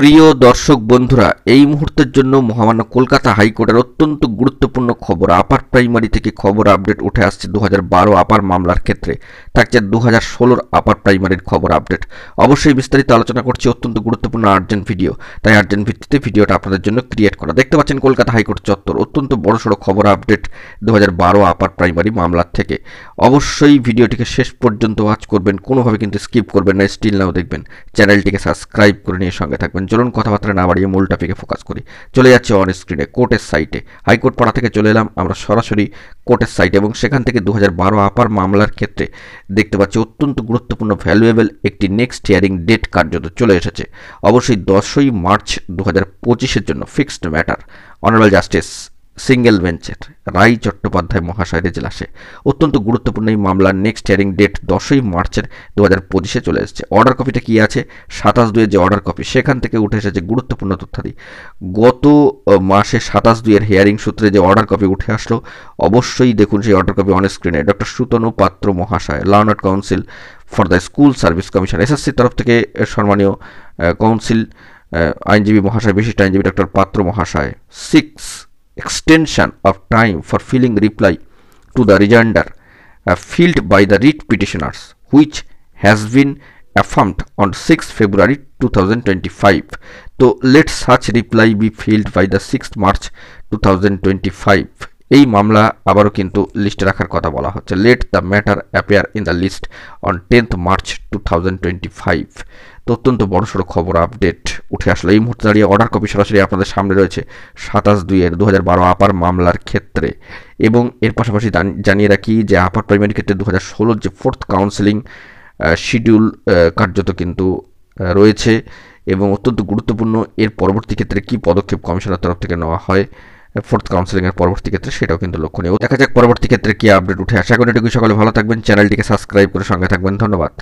প্রিয় দর্শক বন্ধুরা, এই মুহূর্তের জন্য মহামান্য কলকাতা হাইকোর্টের অত্যন্ত গুরুত্বপূর্ণ খবর। আপার প্রাইমারি থেকে খবর আপডেট উঠে আসছে 2012 আপার মামলার ক্ষেত্রে, থাকছে 2016 আপার প্রাইমারির খবর আপডেট। অবশ্যই বিস্তারিত আলোচনা করছি, অত্যন্ত গুরুত্বপূর্ণ আর্জেন্ট ভিডিও, তাই আর্জেন্ট ভিত্তিতে ভিডিওটা আপনাদের জন্য ক্রিয়েট করা। দেখতে পাচ্ছেন কলকাতা হাইকোর্ট চত্বর, অত্যন্ত বড়সড় খবর আপডেট 2012 আপার প্রাইমারি মামলার থেকে। অবশ্যই ভিডিওটিকে শেষ পর্যন্ত ওয়াচ করবেন, কোনোভাবে কিন্তু স্কিপ করবেন না, স্টিল নাও দেখবেন। চ্যানেলটিকে সাবস্ক্রাইব করে নিয়ে সঙ্গে থাকবেন। চলুন কথাবার্তা না বাড়িয়ে মূল টপিকে ফোকাস করি। চলে যাচ্ছে অন স্ক্রিনে কোর্টের সাইটে। হাইকোর্ট পাড়া থেকে চলে এলাম আমরা সরাসরি কোর্টের সাইটে, এবং সেখান থেকে 2012 আপার মামলার ক্ষেত্রে দেখতে পাচ্ছি অত্যন্ত গুরুত্বপূর্ণ ভ্যালুয়েবল একটি নেক্সট হিয়ারিং ডেট কার্যত চলে এসেছে। অবশ্যই 10ই মার্চ 2025-এর জন্য fixed matter honourable justice single বেঞ্চের রায় চট্টোপাধ্যায় মহাশয়ের এজলাসে অত্যন্ত গুরুত্বপূর্ণ এই মামলার নেক্সট হিয়ারিং ডেট 10ই মার্চের 2025-এ চলে এসেছে। অর্ডার কপিটা কি আছে? 27/2-এর যে অর্ডার কপি, সেখান থেকে উঠে এসেছে গুরুত্বপূর্ণ তথ্যাদি। গত মাসে 27/2-এর হিয়ারিং সূত্রে যে অর্ডার কপি উঠে আসলো, অবশ্যই দেখুন সেই অর্ডার কপি অন স্ক্রিনে। ডক্টর সুতনু পাত্র মহাশয়, learned council for the school service commission, এসএসসির তরফ থেকে সম্মানীয় কাউন্সিল আইনজীবী মহাশয়, বিশিষ্ট আইনজীবী ডক্টর পাত্র মহাশয়, 6 extension of time for filling reply to the rejoinder filed by the writ petitioners, which has been affirmed on 6 February 2025. So let such reply be filed by the 6th March 2025. এই মামলা আবারও কিন্তু লিস্টে রাখার কথা বলা হচ্ছে। Let the matter appear in the list on 10th March 2025। তো অত্যন্ত বড়সড় খবর আপডেট উঠে আসলো এই মুহূর্তে দাঁড়িয়ে। অর্ডার কপি সরাসরি আপনাদের সামনে রয়েছে 27/2-এর 2012 আপার মামলার ক্ষেত্রে। এবং এর পাশাপাশি জানিয়ে রাখি যে আপার প্রাইমারি ক্ষেত্রে 2016 যে 4th কাউন্সেলিং শিডিউল কার্যত কিন্তু রয়েছে, এবং অত্যন্ত গুরুত্বপূর্ণ এর পরবর্তী ক্ষেত্রে কী পদক্ষেপ কমিশনের তরফ থেকে নেওয়া হয় 4th কাউন্সেলিংয়ের পরবর্তী ক্ষেত্রে, সেটাও কিন্তু লক্ষণীয়। দেখা যাক পরবর্তী ক্ষেত্রে কী আপডেট উঠে আসে। এখন এটুকুই, সকলে ভালো থাকবেন, চ্যানেলটিকে সাবস্ক্রাইব করে সঙ্গে থাকবেন। ধন্যবাদ।